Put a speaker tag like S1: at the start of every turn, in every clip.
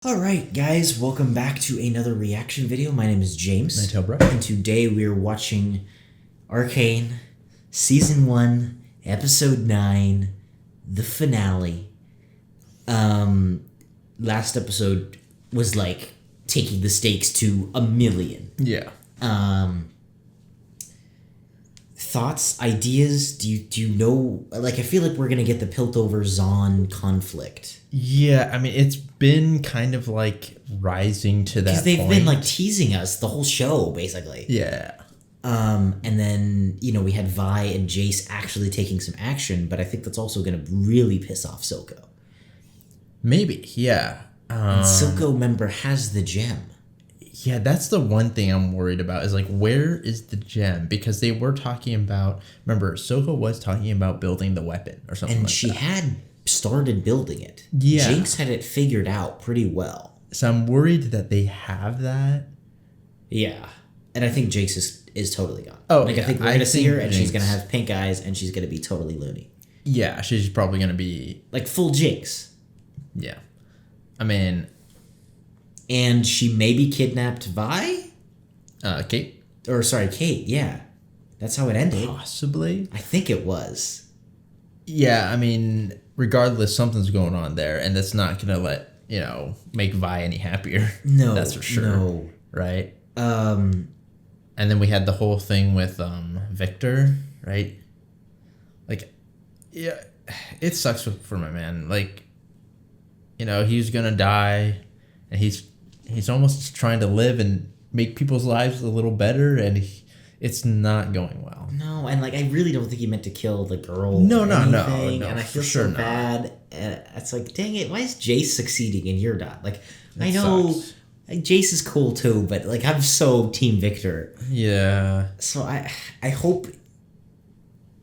S1: Alright guys, welcome back to another reaction video. My name is James.
S2: Ninetailedbrush.
S1: And today we're watching Arcane, Season 1, Episode 9, the finale. Last episode was like taking the stakes to 1,000,000.
S2: Yeah.
S1: Thoughts, ideas? Do you know, like, I feel like we're gonna get the Piltover Zahn conflict.
S2: Yeah, I mean, it's been kind of like rising to that
S1: Because they've
S2: point.
S1: been like teasing us the whole show, basically.
S2: Yeah.
S1: And then, you know, we had Vi and Jace actually taking some action, but I think that's also going to really piss off Silco.
S2: Maybe, yeah.
S1: And Silco, member, has the gem.
S2: Yeah, that's the one thing I'm worried about is like, where is the gem? Because they were talking about, remember, Silco was talking about building the weapon or something
S1: And
S2: like
S1: she
S2: that.
S1: had started building it.
S2: Yeah.
S1: JINX had it figured out pretty well.
S2: So I'm worried that they have that.
S1: Yeah. And I think Jace is totally gone.
S2: Oh,
S1: like,
S2: yeah,
S1: I think we're going to see her and she's
S2: Jinx-
S1: going to have pink eyes and she's going to be totally loony.
S2: Yeah, she's probably going to be...
S1: Like, full Jinx.
S2: Yeah. I mean...
S1: And she maybe kidnapped Vi?
S2: Kate?
S1: Or, sorry, Kate, yeah. That's how it ended.
S2: Possibly.
S1: I think it was.
S2: Yeah, I mean, regardless, something's going on there, and that's not gonna make Vi any happier.
S1: No,
S2: that's for sure.
S1: No.
S2: Right. And then we had the whole thing with Victor, right? Like, yeah, it sucks for my man. Like, you know, he's gonna die, and he's almost trying to live and make people's lives a little better, and it's not going well.
S1: No, and like I really don't think he meant to kill the girl.
S2: No,
S1: or anything, and I feel
S2: sure
S1: so
S2: not.
S1: bad. It's like, dang it, why is Jace succeeding and you're not? Like,
S2: That
S1: I know
S2: sucks.
S1: like, Jace is cool too, but like I'm so Team Victor.
S2: Yeah.
S1: So I hope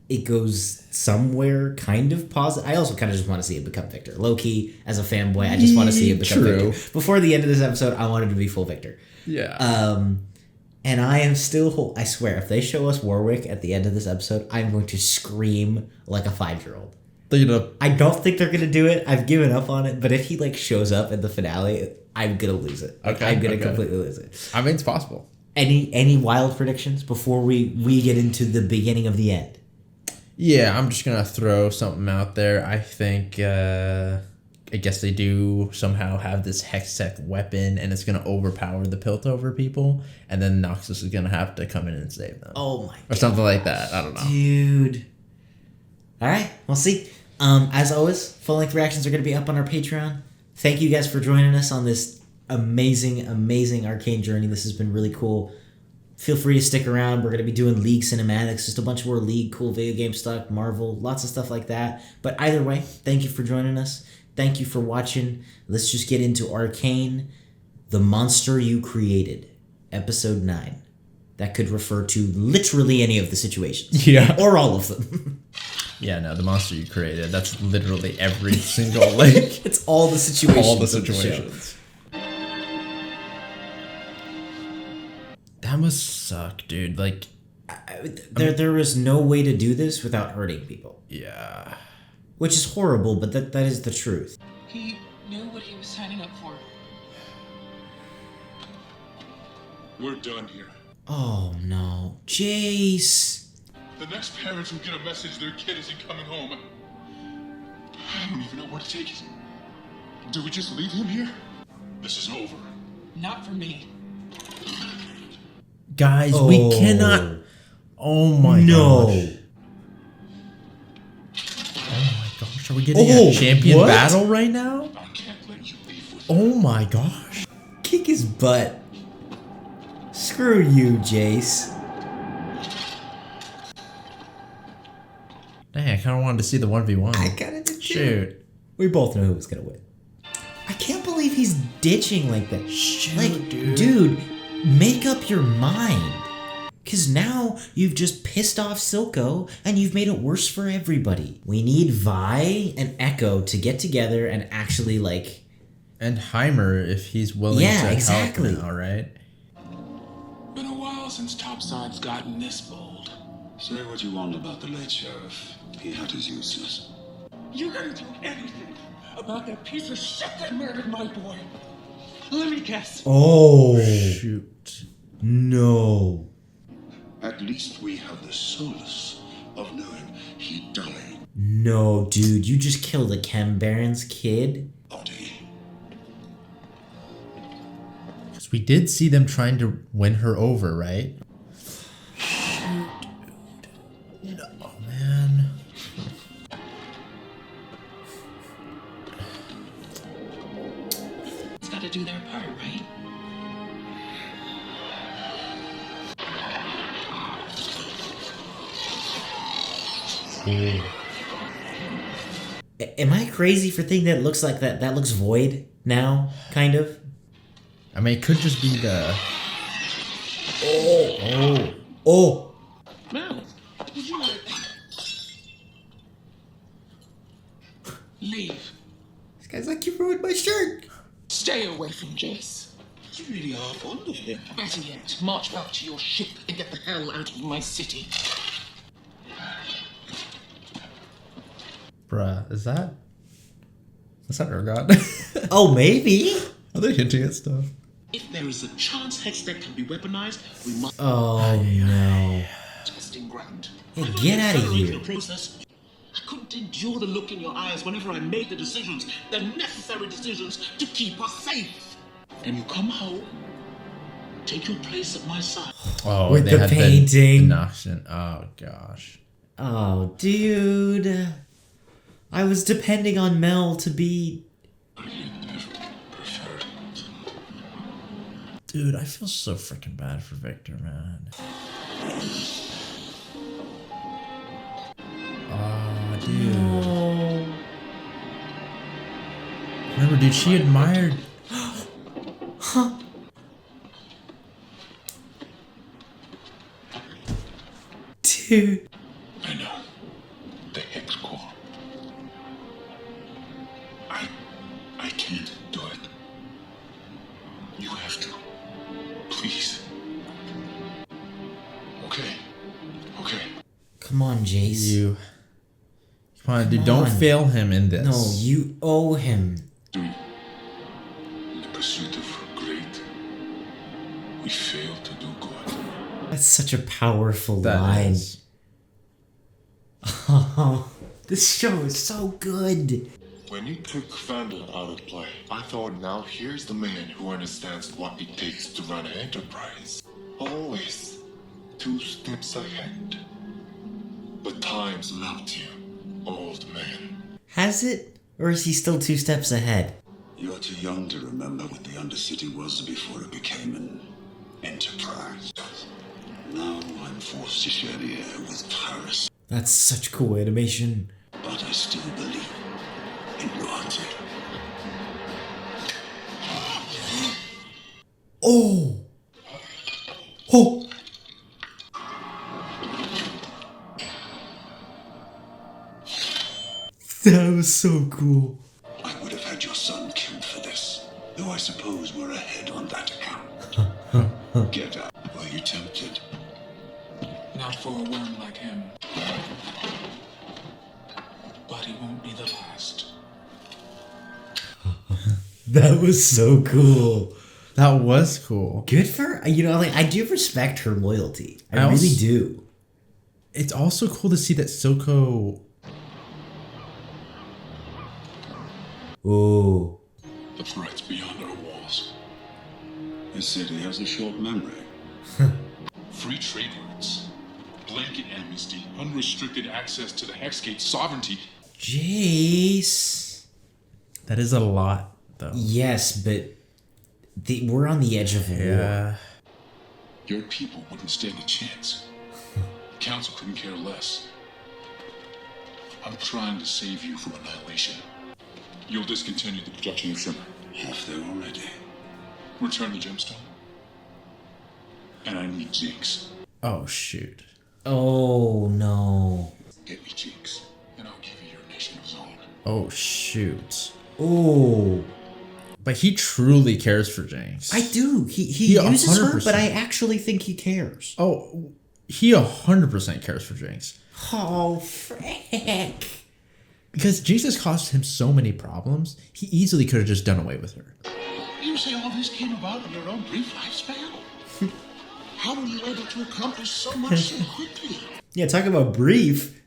S1: it goes somewhere kind of positive. I also kind of just want to see it become Victor. Low key, as a fanboy, I just want to see it become
S2: True.
S1: Victor. Before the end of this episode, I wanted to be full Victor.
S2: Yeah.
S1: And I am still, I swear, if they show us Warwick at the end of this episode, I'm going to scream like a 5-year-old. I don't think they're going to do it. I've given up on it. But if he like shows up in the finale, I'm going to lose it. Like,
S2: Okay,
S1: I'm going to
S2: okay.
S1: completely lose it.
S2: I mean, it's possible.
S1: Any wild predictions before we get into the beginning of the end?
S2: Yeah, I'm just gonna throw something out there. I think I guess they do somehow have this Hextech weapon, and it's gonna overpower the Piltover people, and then Noxus is gonna have to come in and save them.
S1: Oh my god.
S2: Or something like that. I don't know.
S1: Dude. Alright, we'll see. As always, full-length reactions are going to be up on our Patreon. Thank you guys for joining us on this amazing Arcane journey. This has been really cool. Feel free to stick around. We're going to be doing League cinematics, just a bunch more League, cool video game stuff, Marvel, lots of stuff like that. But either way, thank you for joining us. Thank you for watching. Let's just get into Arcane, The Monster You Created, Episode 9. That could refer to literally any of the situations.
S2: Yeah.
S1: Or all of them.
S2: Yeah, no, the monster you created, that's literally every single, like...
S1: It's all the situations.
S2: all the
S1: of the show.
S2: situations. That must suck, dude. Like...
S1: There is no way to do this without hurting people.
S2: Yeah.
S1: Which is horrible, but that is the truth.
S3: He knew what he was signing up for.
S4: We're done here.
S1: Oh no. Jace!
S4: The next parents who get a message their kid isn't coming home, I don't even know where to take it. Do we just leave him here? This is over.
S3: Not for me.
S2: Guys, we cannot... Oh my
S1: No.
S2: gosh. Oh my gosh, are we getting a champion
S1: what?
S2: battle right now?
S4: I can't let you leave with
S2: Oh my gosh.
S1: Kick his butt. Screw you, Jace.
S2: Dang, I kind of wanted to see the 1v1.
S1: I kinda did too.
S2: Shoot.
S1: We both know who was gonna win. I can't believe he's ditching like that.
S2: Shoot,
S1: like,
S2: dude.
S1: make up your mind. Cause now you've just pissed off Silco and you've made it worse for everybody. We need Vi and Echo to get together and actually like...
S2: And Heimer, if he's willing
S1: Yeah,
S2: to
S1: exactly.
S2: help now, right?
S4: Been a while since Topside's gotten this bold.
S5: Say what you want about the late sheriff. He had his uses.
S3: You're gonna do anything about that piece of shit that murdered my boy. Let me guess.
S1: Oh,
S2: Shoot.
S1: no.
S5: At least we have the solace of knowing he died.
S1: No, dude, you just killed a Chem Baron's kid?
S5: Body.
S2: Because we did see them trying to win her over, right? Shoot. Oh, man.
S3: It's got to do their part, right?
S1: Am I crazy for thinking that it looks like that looks void now, kind of?
S2: I mean, it could just be the...
S1: Oh!
S3: Mel, would you like... Leave.
S1: This guy's like, you ruined my shirt!
S3: Stay away from Jess.
S5: You really are fond of him.
S3: Better yet, march back to your ship and get the hell out of my city.
S2: Bruh, is that Ergot?
S1: Oh, maybe?
S2: Are they hinting at stuff?
S6: If there is a chance Hextech can be weaponized, we must
S1: Oh, no.
S6: testing ground.
S1: Hey, get out of
S6: Accelerate
S1: here.
S6: the process. I couldn't endure the look in your eyes whenever I made the decisions, the necessary decisions to keep us safe. And you come home, take your place at my side.
S2: Oh,
S1: With
S2: they
S1: the
S2: had
S1: painting.
S2: The Noxian. Oh, gosh.
S1: Oh, dude. I was depending on Mel to be...
S5: I never preferred it.
S2: Dude, I feel so freaking bad for Victor, man. Oh, dude.
S1: Oh.
S2: Remember, dude, she admired...
S1: Huh? Dude.
S5: I know. The Hex Core. I can't do it. You have to. Please. Okay.
S1: Come on, Jace.
S2: You... Come on, dude,
S1: Come
S2: don't
S1: on.
S2: fail him in this.
S1: No, you owe him.
S5: In the pursuit of great, we fail to do good.
S1: That's such a powerful
S2: That
S1: line.
S2: is.
S1: Oh, this show is so good.
S7: When you took Vandal out of play, I thought now here's the man who understands what it takes to run an enterprise. Always 2 steps ahead. But time's left you, old man.
S1: Has it? Or is he still 2 steps ahead?
S5: You're too young to remember what the Undercity was before it became an enterprise. Now I'm forced to share the air with Paris.
S1: That's such cool animation.
S5: But I still believe in loyalty.
S1: Oh! Oh! That was so cool.
S5: I would have had your son killed for this, though I suppose we're ahead on that account. Get out. Were you tempted?
S3: Not for a worm like him. But he won't be the last.
S1: That was so cool.
S2: That was cool.
S1: Good for, like, I do respect her loyalty. I
S2: I
S1: really
S2: also-
S1: do.
S2: It's also cool to see that Silco...
S1: Oh.
S5: The threats beyond our walls. This city has a short memory.
S4: Free trade routes, blanket amnesty, unrestricted access to the Hexgate sovereignty.
S1: Jace.
S2: That is a lot, though.
S1: Yes, but we're on the edge of war.
S2: Yeah.
S4: Your people wouldn't stand a chance. The council couldn't care less. I'm trying to save you from annihilation. You'll discontinue the production of Shimmer.
S5: Half there already.
S4: Return the gemstone. And I need JINX.
S2: Oh, shoot.
S1: Oh, no.
S4: Get me JINX, and I'll give you your nation of Zone.
S2: Oh, shoot.
S1: Oh.
S2: But he truly cares for JINX.
S1: I do. He
S2: Yeah,
S1: uses her,
S2: 100%.
S1: but I actually think he cares.
S2: Oh, he 100% cares for JINX.
S1: Oh, frick.
S2: Because JINX has caused him so many problems, he easily could have just done away with her.
S6: You say all this came about in your own brief lifespan? How were you able to accomplish so much so quickly?
S1: Yeah, talk about brief.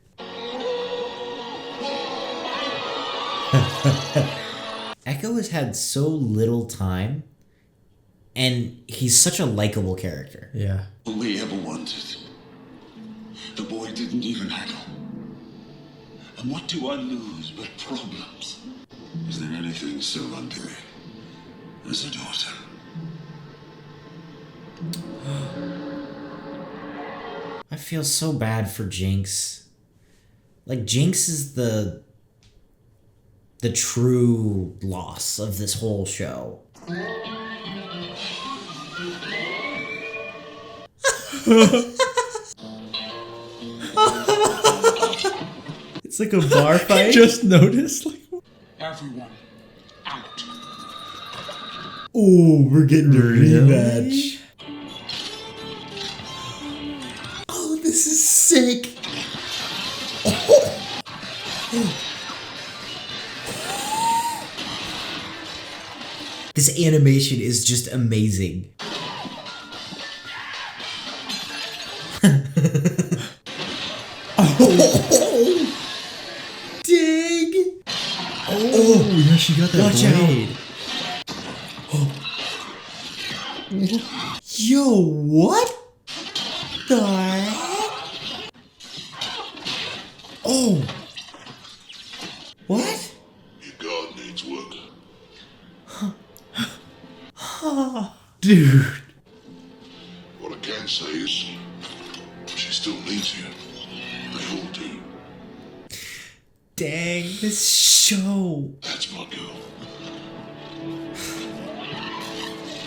S1: Echo has had so little time, and he's such a likable character.
S2: Yeah.
S5: All he ever wanted. The boy didn't even haggle. And what do I lose but problems? Is there anything so undoing as a daughter?
S1: I feel so bad for JINX. Like, JINX is the true loss of this whole show. It's like a bar fight.
S2: Just noticed. Like,
S6: Everyone, out.
S1: Oh, we're getting a
S2: Really?
S1: rematch. Oh, this is sick. This animation is just amazing. Oh, dang.
S2: oh, yeah, she got that
S1: Watch out.
S2: blade.
S1: Yo, what the heck? Oh. What?
S5: Your God needs work.
S2: Dude.
S5: What I can say is, she still needs you. They all do.
S1: Dang, this show.
S5: That's my girl.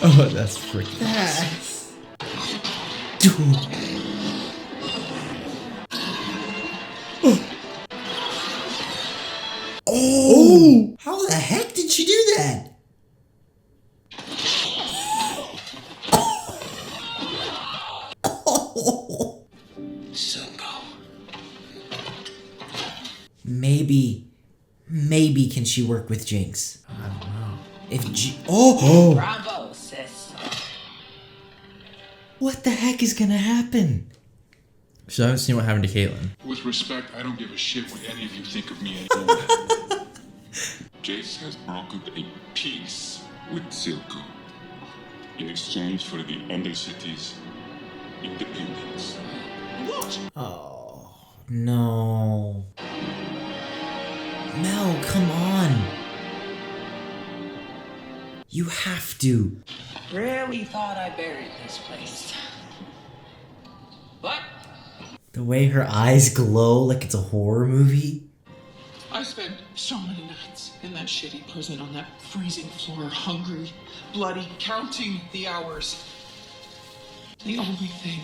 S2: Oh, that's freaking.
S1: That's... Dude. Oh! How the heck did she do that? Oh.
S6: Silco.
S1: Maybe can she work with JINX? I don't know. If oh!
S8: Bravo, sis.
S1: What the heck is gonna happen?
S2: So I haven't seen what happened to Caitlyn.
S4: With respect, I don't give a shit what any of you think of me anymore. Jace has brokered a peace with Silco in exchange for the Undercity's independence.
S6: What?
S1: Oh, no. Mel, come on. You have to.
S8: Really thought I buried this place. But
S1: The way her eyes glow like it's a horror movie.
S6: I spent so many nights in that shitty prison on that freezing floor, hungry, bloody, counting the hours. The only thing,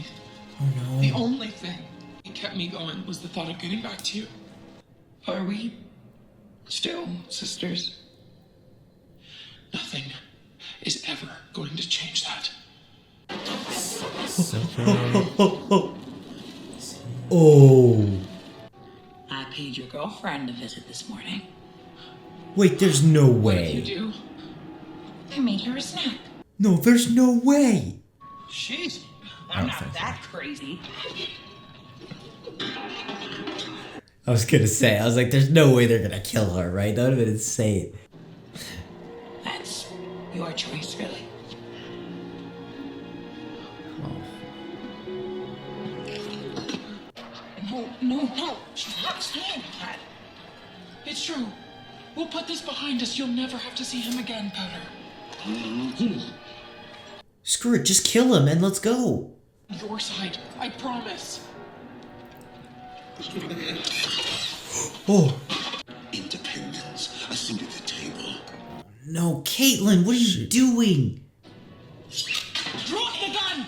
S1: Oh
S6: the
S1: no.
S6: only thing that kept me going was the thought of getting back to you. Are we still sisters? Nothing is ever going to change that.
S1: Oh.
S8: I paid your girlfriend a visit this morning.
S1: Wait, there's no
S6: What did you
S1: way.
S6: do?
S8: I made her a snack.
S1: No, there's no way.
S8: Sheesh.
S2: I
S8: I'm
S2: don't
S8: not
S2: think so.
S8: that crazy.
S1: I was gonna say, I was like, there's no way they're gonna kill her, right? That would have been insane.
S8: That's your choice, really. No. She's not saying that.
S6: It's true. We'll put this behind us. You'll never have to see him again, Cutter.
S1: Screw it, just kill him and let's go.
S6: Your side, I promise.
S1: Oh.
S5: Independence. A seat at the table.
S1: No, Caitlyn, what are you doing?
S6: Drop the gun!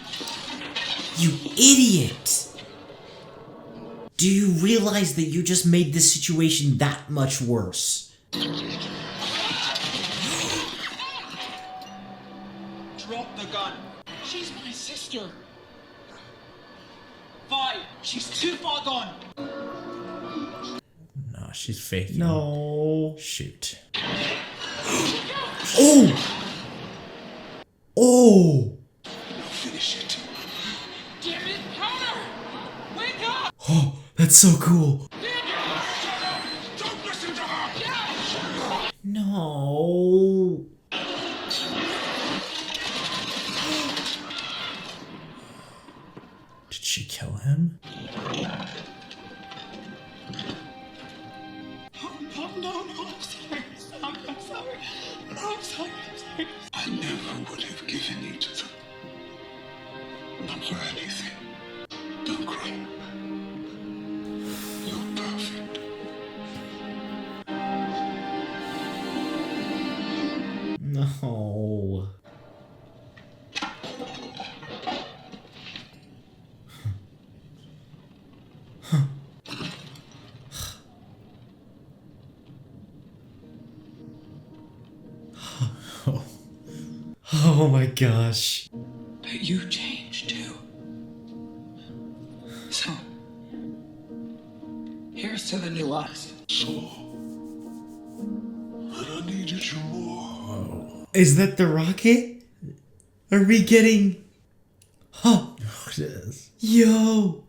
S1: You idiot! Do you realize that you just made this situation that much worse?
S6: Drop the gun. She's my sister. Vi, she's too far gone.
S2: No, she's faking.
S1: No.
S2: Shoot.
S1: Oh! Oh!
S5: Now finish it.
S6: Damn it, Connor! Wake up!
S1: Oh, that's so cool.
S5: Don't listen to her!
S1: No.
S2: Did she kill him?
S6: No, I'm sorry. I'm sorry. No, I'm sorry.
S5: I never would have given you to them. Not for anything. Don't cry. You're perfect.
S1: No. Oh my gosh.
S8: But you changed too. So, here's to the new us.
S5: So, and I needed you more.
S1: Is that the rocket? Are we getting... Huh.
S2: Oh, it is.
S1: Yo.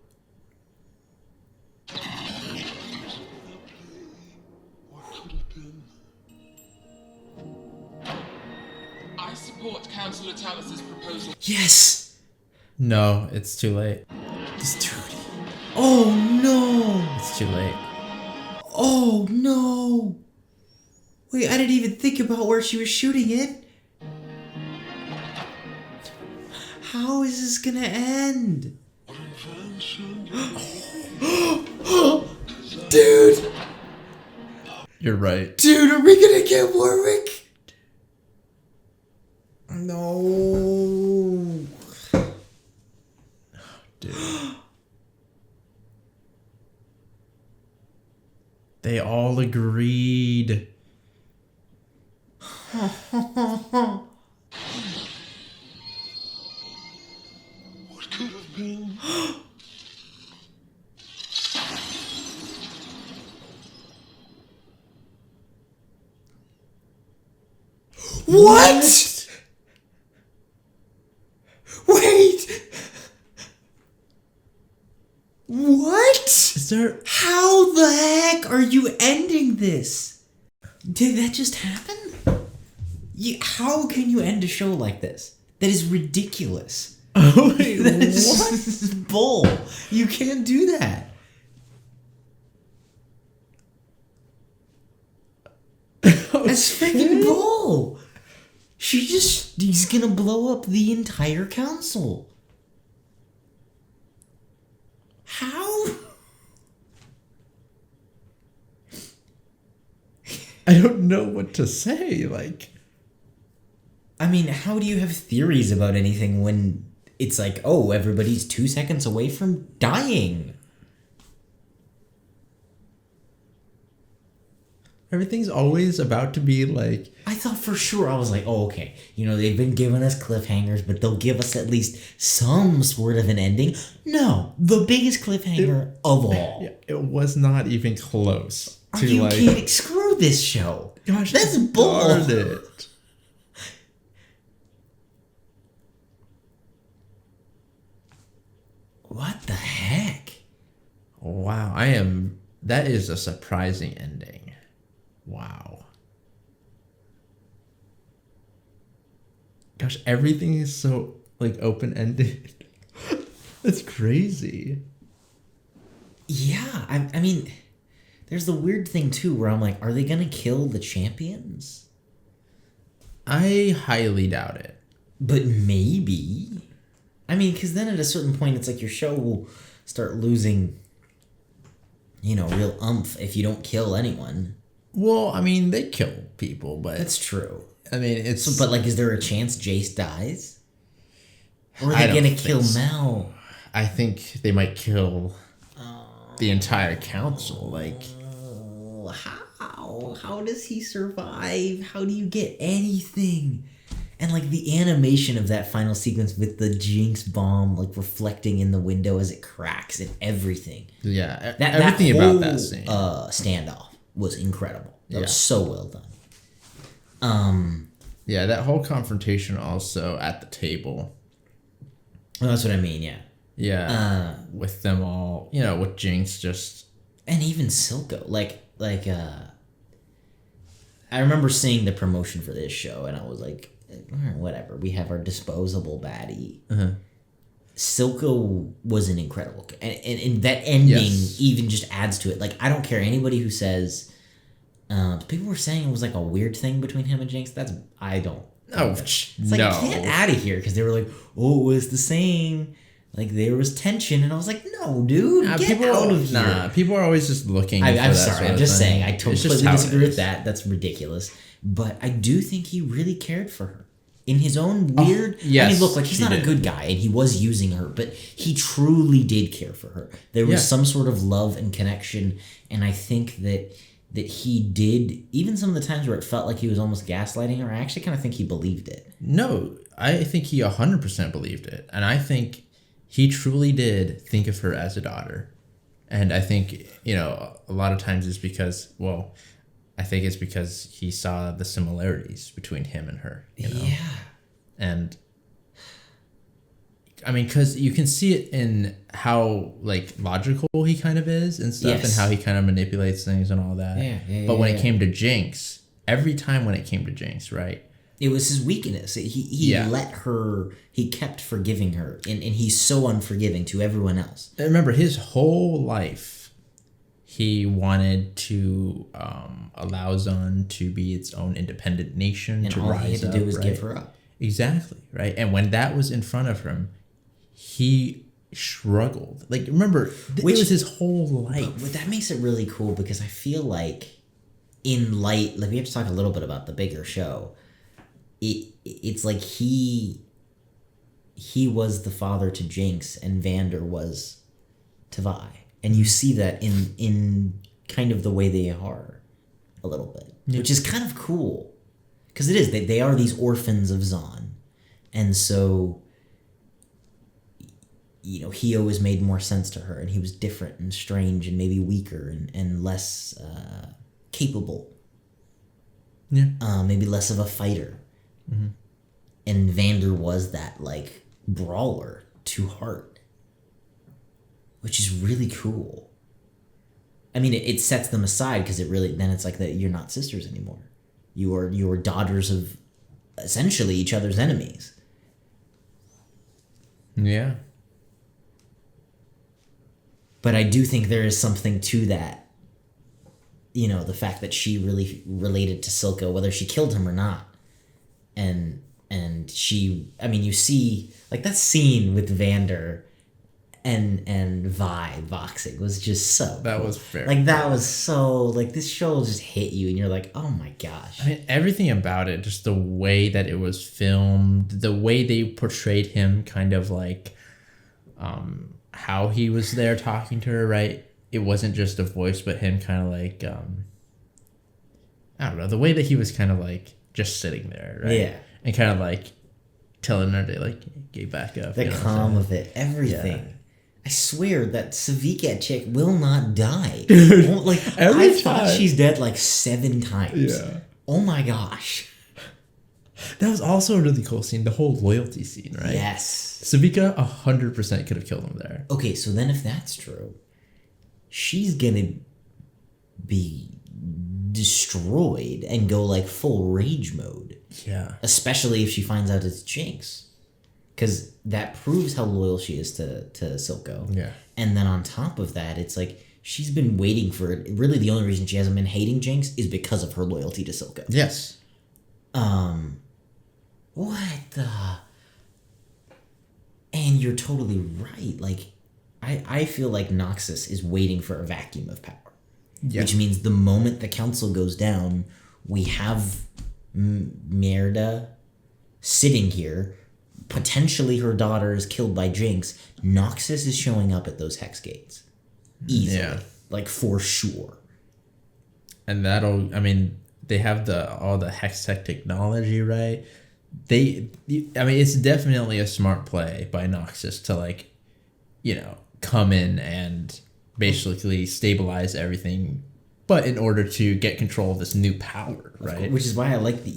S5: What could have been?
S6: I support Councillor Talus's proposal.
S1: Yes.
S2: No, it's too late.
S1: This dude. Oh no.
S2: It's too late.
S1: Oh no. Wait, I didn't even think about where she was shooting it. How is this gonna end? Dude!
S2: You're right.
S1: Dude, are we gonna get Warwick? No.
S2: Dude. They all agreed.
S5: What could have been?
S1: What? Wait. What?
S2: Is there...
S1: How the heck are you ending this? Did that just happen? How can you end a show like this? That is ridiculous.
S2: Oh, wait,
S1: That is
S2: what?
S1: bull. You can't do that. That's freaking bull. He's gonna blow up the entire council. How?
S2: I don't know what to say. Like,
S1: I mean, how do you have theories about anything when it's like, oh, everybody's 2 seconds away from dying?
S2: everything's always about to be like...
S1: I thought for sure, I was like, oh, okay. You know, they've been giving us cliffhangers, but they'll give us at least some sort of an ending. No, the biggest cliffhanger of all.
S2: Yeah, it was not even close.
S1: Are you kidding? Screw this show.
S2: Gosh,
S1: that's bull.
S2: Darn it.
S1: What the heck?
S2: Wow, that is a surprising ending. Wow. Gosh, everything is so, like, open-ended. That's crazy.
S1: Yeah, I mean, there's the weird thing, too, where I'm like, are they gonna kill the champions?
S2: I highly doubt it.
S1: But maybe. I mean, because then at a certain point, it's like your show will start losing, you know, real oomph if you don't kill anyone.
S2: Well, I mean, they kill people, but...
S1: That's true.
S2: I mean, it's...
S1: So, but, like, is there a chance Jace dies? Or are they gonna kill Mel?
S2: I think they might kill the entire council, like...
S1: How does he survive? How do you get anything? And, like, the animation of that final sequence with the JINX bomb, like, reflecting in the window as it cracks and everything.
S2: Yeah,
S1: everything
S2: about that scene.
S1: Standoff was incredible. That was so well done.
S2: Yeah, that whole confrontation also at the table.
S1: Well, that's what I mean, yeah.
S2: Yeah. With them all, with JINX just...
S1: And even Silco. I remember seeing the promotion for this show, and I was like, whatever. We have our disposable baddie. Silco was an incredible... And that ending even just adds to it. Like, I don't care anybody who says... people were saying it was like a weird thing between him and JINX. I don't...
S2: Oh,
S1: it's like, get out of here, because they were like, oh, it was the same... Like, there was tension, and I was like, no, dude, get out of here.
S2: Nah, people are always just looking for that
S1: I'm sorry,
S2: sort
S1: I'm
S2: of
S1: just
S2: thing.
S1: saying, I completely disagree with that. That's ridiculous. But I do think he really cared for her. In his own weird...
S2: yes,
S1: I mean, look, like, he's not a good guy, and he was using her, but he truly did care for her. There was some sort of love and connection, and I think that he did, even some of the times where it felt like he was almost gaslighting her, I actually kind of think he believed it.
S2: No, I think he 100% believed it. And I think he truly did think of her as a daughter. And I think, a lot of times it's because, I think it's because he saw the similarities between him and her,
S1: Yeah.
S2: And, I mean, because you can see it in how, like, logical he kind of is and stuff, and how he kind of manipulates things and all that. But when it came to JINX, every time when it came to JINX, right?
S1: It was his weakness. He let her... He kept forgiving her, and he's so unforgiving to everyone else.
S2: And remember, his whole life, he wanted to allow Zon to be its own independent nation,
S1: and
S2: to
S1: all
S2: rise up.
S1: he had to do was give her up.
S2: Exactly, right? And when that was in front of him, he struggled. Like, remember, it was his whole life.
S1: But that makes it really cool, because I feel like in light... Like, we have to talk a little bit about the bigger show. It's like he was the father to JINX, and Vander was to Vi. And you see that in kind of the way they are a little bit, which is kind of cool. Because it is. They are these orphans of Zon. And so, he always made more sense to her, and he was different and strange and maybe weaker and less capable. Yeah. Maybe less of a fighter. Mm-hmm. And Vander was that, like, brawler to Hart, which is really cool. I mean, it sets them aside, because then it's like that you're not sisters anymore. You are daughters of essentially each other's enemies.
S2: Yeah.
S1: But I do think there is something to that. The fact that she really related to Silco, whether she killed him or not. And she, I mean, you see, like, that scene with Vander and Vi boxing was just so
S2: that
S1: cool.
S2: was very
S1: like, that was so, like, this show will just hit you, and you're like, oh my gosh.
S2: I mean, everything about it, just the way that it was filmed, the way they portrayed him, kind of like how he was there talking to her, right? It wasn't just a voice, but him kind of like, I don't know, the way that he was kind of like just sitting there, right?
S1: Yeah. And
S2: kind of like telling her to, like, get back up.
S1: The calm of it, everything. Yeah. I swear that Savika chick will not die. Like, I thought she's dead like 7 times. Yeah. Oh my gosh.
S2: That was also a really cool scene, the whole loyalty scene, right?
S1: Yes.
S2: Savika 100% could have killed him there.
S1: Okay, so then if that's true, she's gonna be destroyed and go, like, full rage mode.
S2: Yeah.
S1: Especially if she finds out it's JINX. Because that proves how loyal she is to Silco.
S2: Yeah.
S1: And then on top of that, it's like, she's been waiting for it. Really, the only reason she hasn't been hating JINX is because of her loyalty to Silco.
S2: Yes.
S1: What the... And you're totally right. Like, I feel like Noxus is waiting for a vacuum of power. Yeah. Which means the moment the council goes down, we have Merda sitting here. Potentially her daughter is killed by JINX. Noxus is showing up at those hex gates. Easily. Yeah. Like, for sure.
S2: And that'll... I mean, they have all the hex tech technology, right? It's definitely a smart play by Noxus to, like, come in and basically stabilize everything, but in order to get control of this new power, right?
S1: Which is why I like that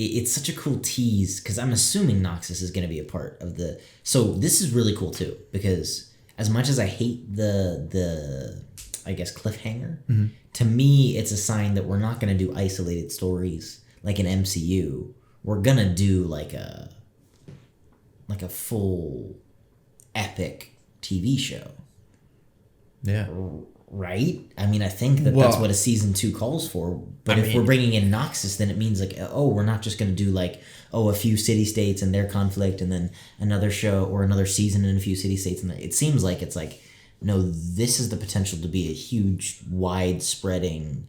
S1: it's such a cool tease because I'm assuming Noxus is going to be a part of the. So this is really cool too because as much as I hate the I guess cliffhanger, to me it's a sign that we're not going to do isolated stories like an MCU. We're gonna do like a full epic TV show.
S2: Yeah.
S1: Right? I mean, I think that's what a season 2 calls for. But if we're bringing in Noxus, then it means like, oh, we're not just going to do like, a few city-states and their conflict and then another show or another season in a few city-states. And it seems like it's like, no, this is the potential to be a huge, wide-spreading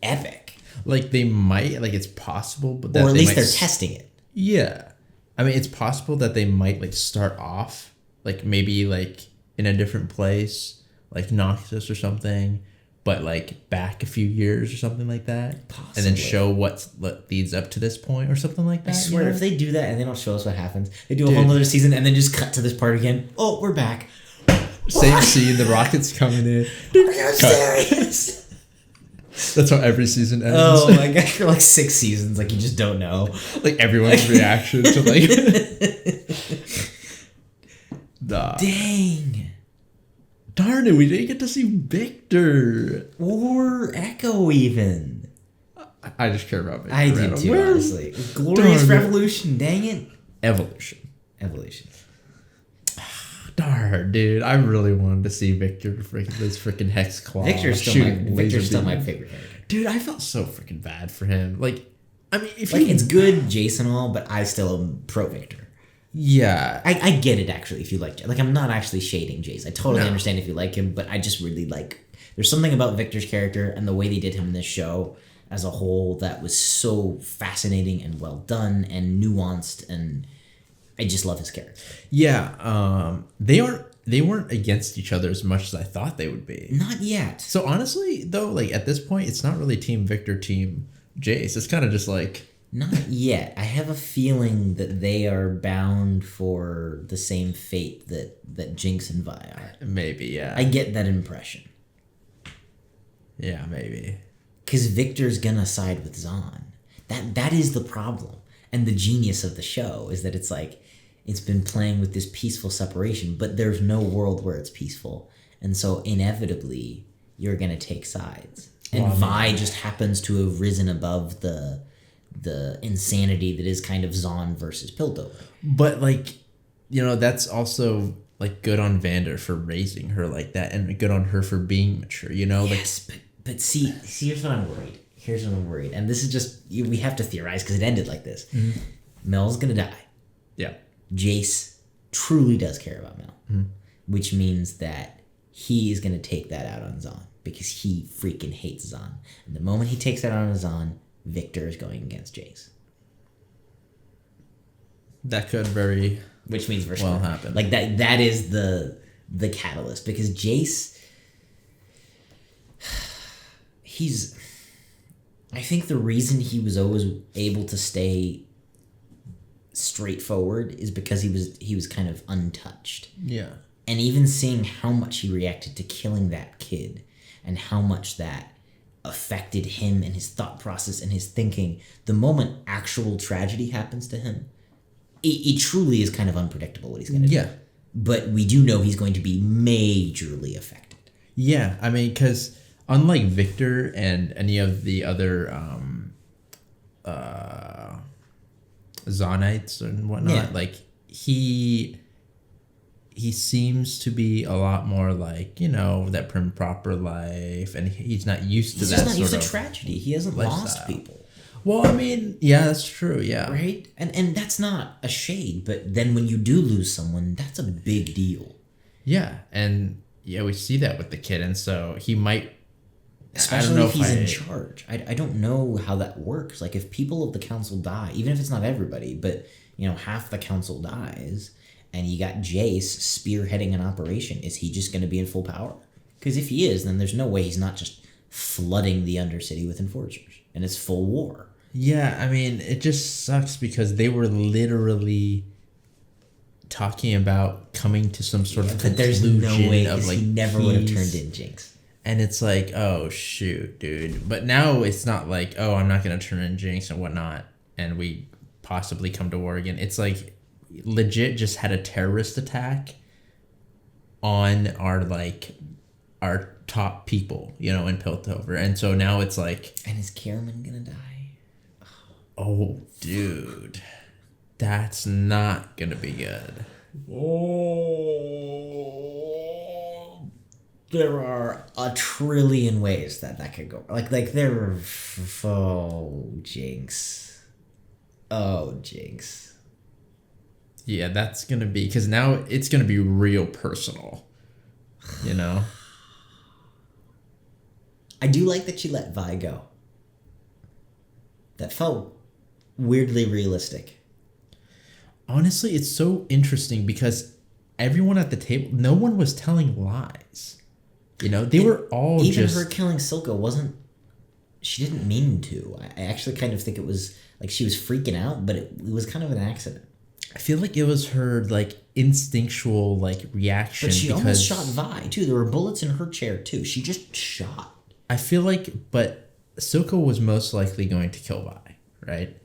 S1: epic.
S2: Like they might, like it's possible, but that
S1: or at least they're testing it.
S2: Yeah. I mean, it's possible that they might like start off like maybe like in a different place, like Noxus or something, but like back a few years or something like that. Possibly. And then show what leads up to this point or something like that.
S1: I swear, if they do that and they don't show us what happens, they do a whole other season and then just cut to this part again. Oh, we're back.
S2: Same scene, the rockets coming in.
S1: Are you serious?
S2: That's how every season ends.
S1: Oh my god, for like 6 seasons, like you just don't know.
S2: Like everyone's reaction to like
S1: Dang.
S2: Darn it, we didn't get to see Victor.
S1: Or Echo even.
S2: I just care about Victor.
S1: I did too, honestly. Glorious Revolution, dang it.
S2: Evolution.
S1: Darn,
S2: dude. I really wanted to see Victor this freaking Hex Claw.
S1: Victor's still my favorite character.
S2: Dude, I felt so freaking bad for him. Like, I mean, if
S1: like it's good, Jason and all, but I still am pro Victor.
S2: Yeah.
S1: I get it, actually, if you like... Like, I'm not actually shading Jace. I totally understand if you like him, but I just really like... There's something about Victor's character and the way they did him in this show as a whole that was so fascinating and well done and nuanced, and I just love his character.
S2: Yeah, they weren't against each other as much as I thought they would be.
S1: Not yet.
S2: So honestly, though, like at this point, it's not really Team Victor, Team Jace. It's kind of just like...
S1: Not yet. I have a feeling that they are bound for the same fate that JINX and Vi are.
S2: Maybe, yeah.
S1: I get that impression.
S2: Yeah, maybe.
S1: Because Victor's gonna side with Zahn. That is the problem. And the genius of the show is that it's like, it's been playing with this peaceful separation, but there's no world where it's peaceful. And so inevitably, you're gonna take sides. And Vi just happens to have risen above the insanity that is kind of Zahn versus Piltover.
S2: But like, you know, that's also like good on Vander for raising her like that, and good on her for being mature, you know?
S1: Yes, but see, here's what I'm worried. And this is just, we have to theorize because it ended like this. Mm-hmm. Mel's gonna die.
S2: Yeah.
S1: Jace truly does care about Mel, which means that he is gonna take that out on Zahn because he freaking hates Zahn. And the moment he takes that out on Zahn, Victor is going against Jace.
S2: That could very
S1: which means
S2: well happen.
S1: Like that is the catalyst because Jace, I think the reason he was always able to stay straightforward is because he was kind of untouched.
S2: Yeah.
S1: And even seeing how much he reacted to killing that kid and how much that affected him and his thought process and his thinking, the moment actual tragedy happens to him, it truly is kind of unpredictable what he's going to do. But we do know he's going to be majorly affected.
S2: Yeah, I mean, because unlike Victor and any of the other Zahnites and whatnot, like he seems to be a lot more like, you know, that prim proper life, and he's not used to that sort of...
S1: He's just not used to tragedy. He hasn't lost people.
S2: Well, I mean, yeah, that's true, yeah.
S1: Right? And that's not a shade, but then when you do lose someone, that's a big deal.
S2: Yeah, and yeah, we see that with the kid, and so he might...
S1: Especially if he's in charge. I don't know how that works. Like, if people of the council die, even if it's not everybody, but, you know, half the council dies... and you got Jace spearheading an operation, is he just going to be in full power? Because if he is, then there's no way he's not just flooding the Undercity with enforcers, and it's full war.
S2: Yeah, I mean, it just sucks because they were literally talking about coming to some sort of
S1: conclusion. But there's no way, because he never would have turned in JINX.
S2: And it's like, oh, shoot, dude. But now it's not like, oh, I'm not going to turn in JINX and whatnot. and we possibly come to war again. It's like legit just had a terrorist attack on our top people, in Piltover. And so now it's like...
S1: And is Kierman gonna die?
S2: Oh, dude. That's not gonna be good.
S1: Oh, there are a trillion ways that could go. Like there are... Oh, Jinx. Oh, Jinx.
S2: Yeah, that's gonna be... Because now it's gonna be real personal.
S1: I do like that she let Vi go. That felt weirdly realistic.
S2: Honestly, it's so interesting because everyone at the table, no one was telling lies. They were all
S1: even
S2: just...
S1: her killing Silco wasn't... She didn't mean to. I actually kind of think it was like she was freaking out, but it was kind of an accident.
S2: I feel like it was her instinctual reaction.
S1: But she almost shot Vi too. There were bullets in her chair too. She just shot.
S2: I feel like, but Silco was most likely going to kill Vi, right?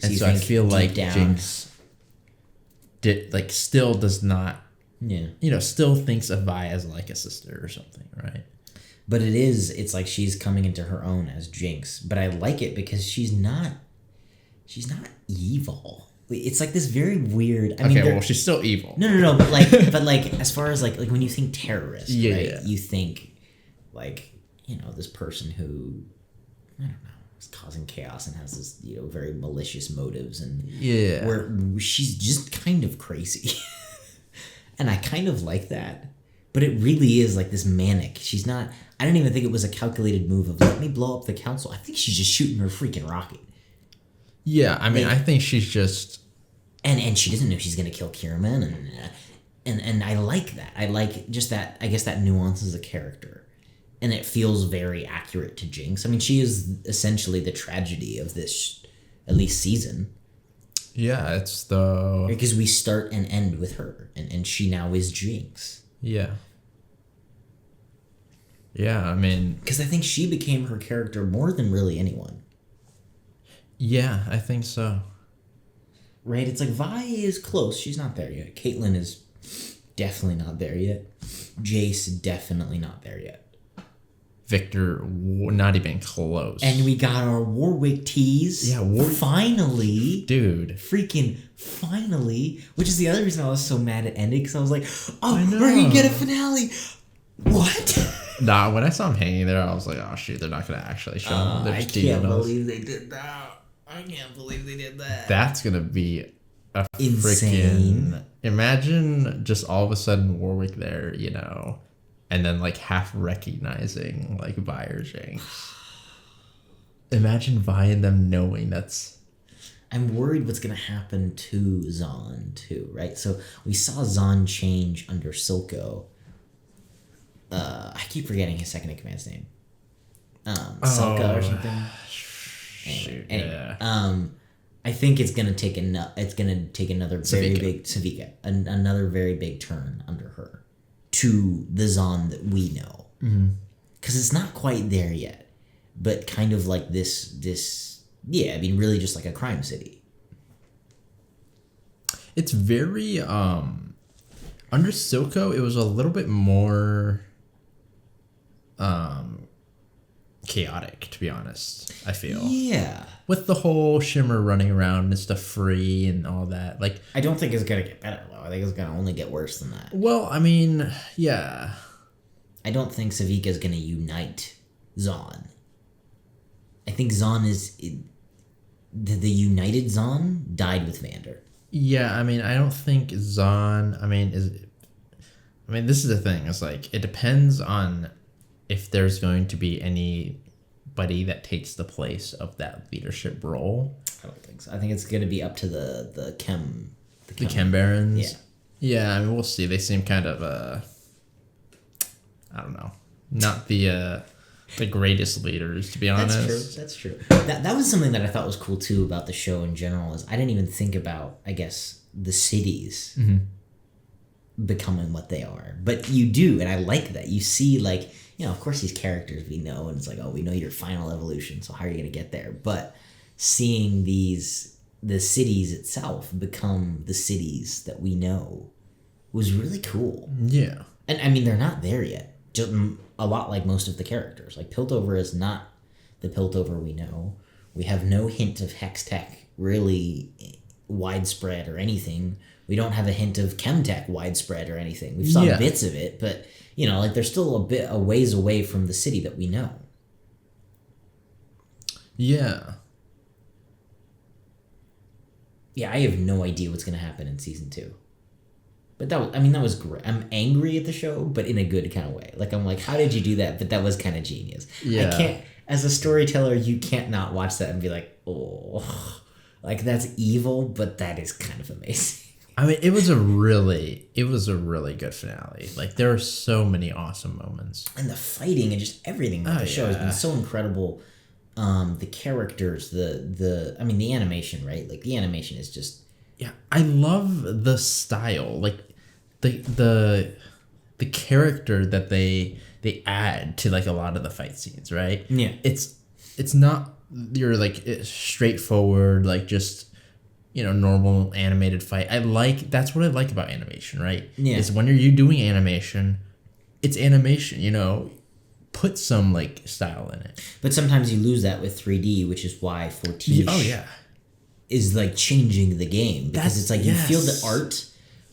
S2: And so I feel like Jinx did still does not, still thinks of Vi as like a sister or something, right?
S1: But it's like she's coming into her own as Jinx. But I like it because she's not evil. It's like this very weird. I mean,
S2: she's still evil.
S1: No. But as far as like when you think terrorist, right? You think this person who, I don't know, is causing chaos and has this very malicious motives, and where she's just kind of crazy, and I kind of like that. But it really is like this manic. She's not. I don't even think it was a calculated move of let me blow up the council. I think she's just shooting her freaking rocket.
S2: Yeah, I mean, I think she's just...
S1: And she doesn't know she's going to kill Kierman, and I like that. I like just that, I guess that nuance as a character. And it feels very accurate to Jinx. I mean, she is essentially the tragedy of this, at least, season.
S2: Yeah, it's the...
S1: Because we start and end with her, and she now is Jinx.
S2: Yeah. Yeah, I mean...
S1: Because I think she became her character more than really anyone.
S2: Yeah, I think so.
S1: Right? It's like Vi is close. She's not there yet. Caitlyn is definitely not there yet. Jace definitely not there yet.
S2: Victor, not even close.
S1: And we got our Warwick tease.
S2: Yeah,
S1: finally.
S2: Dude.
S1: Freaking finally. Which is the other reason I was so mad it ended. Because I was like, oh, we're going to get a finale. What?
S2: Nah, when I saw him hanging there, I was like, oh, shoot, they're not going to actually show him.
S1: I can't believe they did that. I can't believe they did that.
S2: That's going to be a
S1: insane.
S2: Freaking... Imagine just all of a sudden Warwick there, and then half recognizing Vi or Jinx. Imagine Vi and them knowing that's...
S1: I'm worried what's going to happen to Zahn too, right? So we saw Zahn change under Silco. I keep forgetting his second in command's name. Silco or something.
S2: Shoot,
S1: anyway,
S2: yeah.
S1: I think it's gonna take another very big Savika, another very big turn under her to the Zahn that we know. Because it's not quite there yet, but kind of like this. Yeah, I mean, really, just like a crime city.
S2: It's very under Silco. It was a little bit more chaotic, to be honest. I feel with the whole Shimmer running around and stuff free and all that.
S1: I don't think it's gonna get better though. I think it's gonna only get worse than that.
S2: Well, I mean, yeah.
S1: I don't think Savika is gonna unite Zahn. I think Zahn is the united Zahn died with Vander.
S2: Yeah, I mean, I don't think Zahn. I mean, this is the thing. It's it depends on if there's going to be anybody that takes the place of that leadership role.
S1: I don't think so. I think it's going to be up to the Chem
S2: Barons.
S1: Yeah.
S2: Yeah, I mean, we'll see. They seem kind of I don't know, not the greatest leaders, to be honest.
S1: That's true. That was something that I thought was cool too about the show in general. Is I didn't even think about, I guess, the cities becoming what they are, but you do, and I like that. You see, of course, these characters we know, and it's oh, we know your final evolution, so how are you going to get there? But seeing the cities itself become the cities that we know was really cool.
S2: Yeah.
S1: And I mean, they're not there yet. Just a lot like most of the characters. Like, Piltover is not the Piltover we know. We have no hint of hex tech really widespread or anything. We don't have a hint of chemtech widespread or anything. We've saw bits of it, but, you know, like, they're still a ways away from the city that we know.
S2: Yeah.
S1: Yeah, I have no idea what's going to happen in season 2. But that was great. I'm angry at the show, but in a good kind of way. Like, I'm like, how did you do that? But that was kind of genius.
S2: Yeah.
S1: I can't, as a storyteller, you can't not watch that and be like, oh, like, that's evil, but that is kind of amazing.
S2: I mean, it was a really good finale. Like, there are so many awesome moments.
S1: And the fighting and just everything about the show has been so incredible. The characters, the animation, right? Like, the animation is just...
S2: Yeah, I love the style. Like, the character that they add to, like, a lot of the fight scenes, right?
S1: Yeah.
S2: It's not your, like, straightforward, like, just, you know, normal animated fight. That's what I like about animation, right?
S1: Yeah.
S2: Is when you're doing animation, it's animation, you know, put some, like, style in it.
S1: But sometimes you lose that with 3D, which is why Fortiche...
S2: Oh, yeah.
S1: Is like changing the game, because it's like you feel the art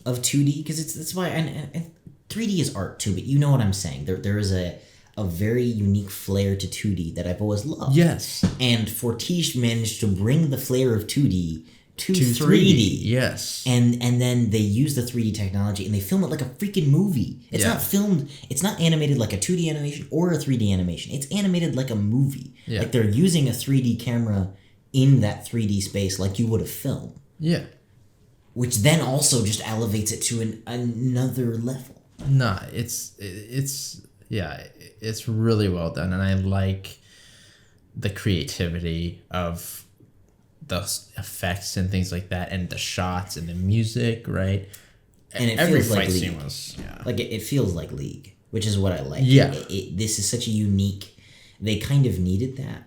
S1: of 2D, because that's why and 3D is art too, but you know what I'm saying. There is a very unique flair to 2D that I've always loved.
S2: Yes.
S1: And Fortiche managed to bring the flair of 2D to 3D.
S2: Yes.
S1: And then they use the 3D technology and they film it like a freaking movie. It's not animated like a 2D animation or a 3D animation. It's animated like a movie.
S2: Yeah.
S1: Like, they're using a 3D camera in that 3D space like you would a film.
S2: Yeah.
S1: Which then also just elevates it to another level.
S2: Nah, it's really well done, and I like the creativity of the effects and things like that, and the shots and the music, right?
S1: And it
S2: every
S1: feels like
S2: fight
S1: League.
S2: scene was
S1: like it feels like League, which is what I like.
S2: Yeah.
S1: This is such a unique. They kind of needed that,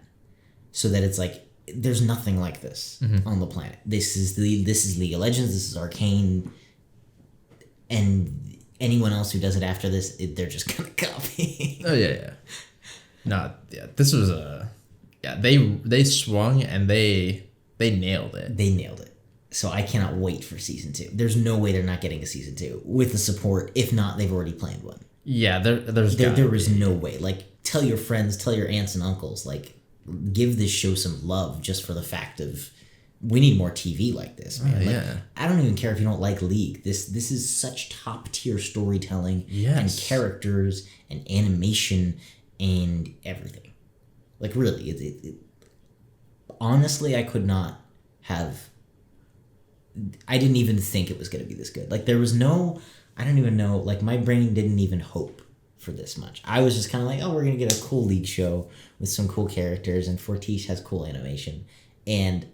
S1: so that it's like, there's nothing like this on the planet. This is League of Legends. This is Arcane, and anyone else who does it after this, they're just gonna copy.
S2: Oh yeah. No, yeah. This was They swung and they nailed it.
S1: They nailed it. So I cannot wait for season 2. There's no way they're not getting a season 2 with the support. If not, they've already planned one.
S2: Yeah, there
S1: is no way. Like, tell your friends, tell your aunts and uncles, like, give this show some love just for the fact of, we need more TV like this, man. Like, I don't even care if you don't like League. This is such top tier storytelling and characters and animation and everything. Like, really, it honestly, I could not have. I didn't even think it was going to be this good. Like, there was no. I don't even know. Like, my brain didn't even hope for this much. I was just kind of like, oh, we're going to get a cool League show with some cool characters, and Fortiche has cool animation. And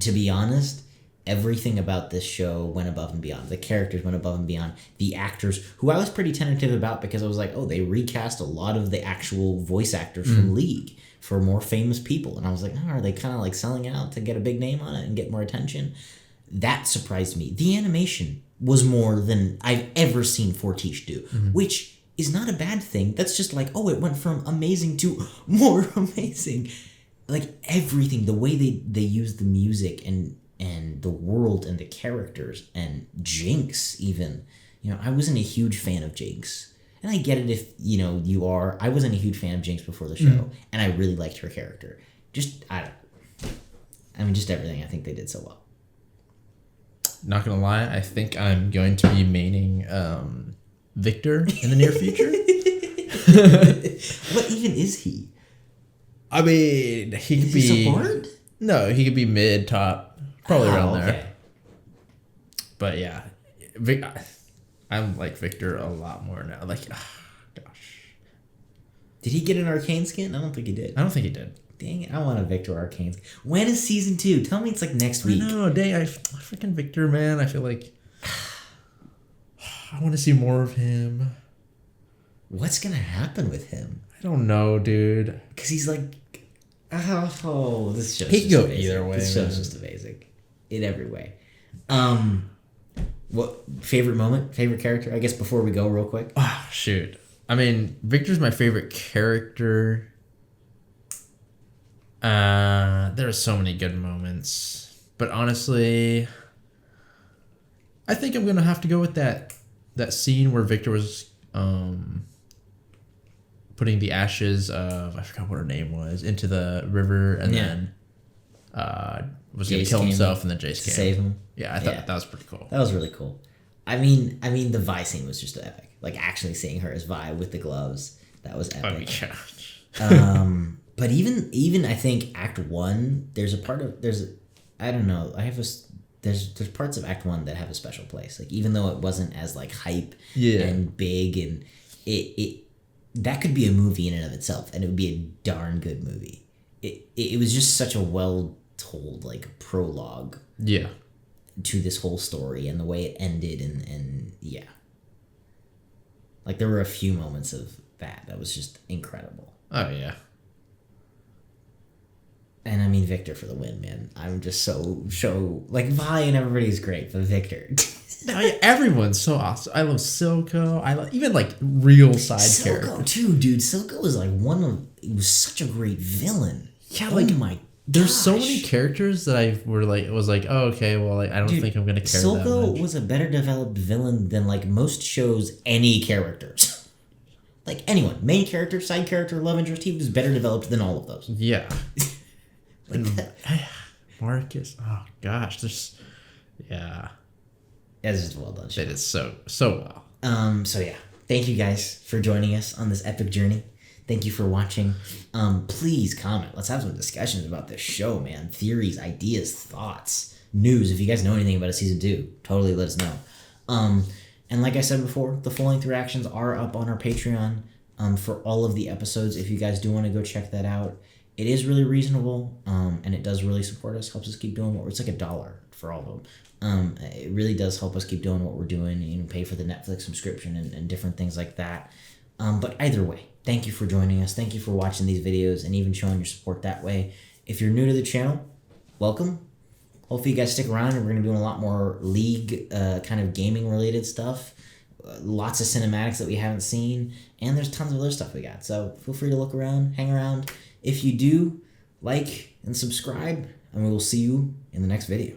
S1: to be honest, everything about this show went above and beyond. The characters went above and beyond. The actors, who I was pretty tentative about, because I was like, oh, they recast a lot of the actual voice actors from League for more famous people. And I was like, oh, are they kind of like selling out to get a big name on it and get more attention? That surprised me. The animation was more than I've ever seen Fortiche do, which is not a bad thing. That's just like, oh, it went from amazing to more amazing. Like, everything, the way they use the music and the world and the characters and JINX even. You know, I wasn't a huge fan of JINX. And I get it if, you know, you are. I wasn't a huge fan of JINX before the show, and I really liked her character. Just everything. I think they did so well.
S2: Not gonna lie, I think I'm going to be maining Victor in the near future.
S1: What even is he?
S2: I mean, he could be
S1: support?
S2: No, he could be mid, top, probably around there. But yeah, I like Victor a lot more now. Like, gosh,
S1: did he get an Arcane skin? I don't think he did.
S2: I don't think he did.
S1: Dang it, I want a Victor Arcane skin. When is season 2? Tell me it's like next week.
S2: No, dang, I freaking Victor, man. I feel like I want to see more of him.
S1: What's gonna happen with him?
S2: I don't know, dude.
S1: Because he's like, Oh, this show's
S2: He could
S1: just
S2: go
S1: amazing.
S2: either way,
S1: This show's
S2: man.
S1: just amazing in every way. What favorite moment, favorite character? I guess before we go, real quick.
S2: Oh, shoot. I mean, Victor's my favorite character. There are so many good moments, but honestly, I think I'm gonna have to go with that scene where Victor was putting the ashes of, I forgot what her name was, into the river, and then was gonna
S1: Jace
S2: kill
S1: came
S2: himself, and then Jace
S1: to
S2: came.
S1: save him.
S2: Yeah, I thought that was pretty cool.
S1: That was really cool. I mean, the Vi scene was just epic. Like actually seeing her as Vi with the gloves, that was epic.
S2: Oh yeah.
S1: But even I think Act 1, there's parts of Act 1 that have a special place. Like even though it wasn't as like hype and big, and it that could be a movie in and of itself, and it would be a darn good movie. It was just such a well told like prologue.
S2: Yeah.
S1: To this whole story and the way it ended, and yeah. Like there were a few moments of that was just incredible.
S2: Oh yeah.
S1: And I mean Victor for the win, man. I'm just so like Vi and everybody's great, but Victor.
S2: No, yeah, everyone's so awesome. I love Silco. I love even like real side
S1: Silco
S2: characters.
S1: too, dude. Silco was like it was such a great villain.
S2: Yeah,
S1: Oh
S2: like
S1: my
S2: there's so
S1: gosh.
S2: many characters that was like, oh okay, well like, I don't think I'm gonna care that
S1: Silco
S2: much.
S1: was a better developed villain than like most shows any characters. Like anyone, main character, side character, love interest, he was better developed than all of those.
S2: Yeah.
S1: Like that.
S2: Marcus. Oh gosh, there's yeah.
S1: It's just a well done show.
S2: They did so well.
S1: So yeah, thank you guys for joining us on this epic journey. Thank you for watching. Please comment. Let's have some discussions about this show, man. Theories, ideas, thoughts, news. If you guys know anything about it, season 2, totally let us know. And like I said before, the full-length reactions are up on our Patreon for all of the episodes. If you guys do want to go check that out, it is really reasonable, and it does really support us. Helps us keep doing what it's like $1 for all of them. It really does help us keep doing what we're doing, and pay for the Netflix subscription and different things like that. But either way, thank you for joining us. Thank you for watching these videos and even showing your support that way. If you're new to the channel, welcome. Hopefully you guys stick around, and we're going to be doing a lot more League kind of gaming related stuff. Lots of cinematics that we haven't seen, and there's tons of other stuff we got. So feel free to look around, hang around. If you do, like and subscribe, and we will see you in the next video.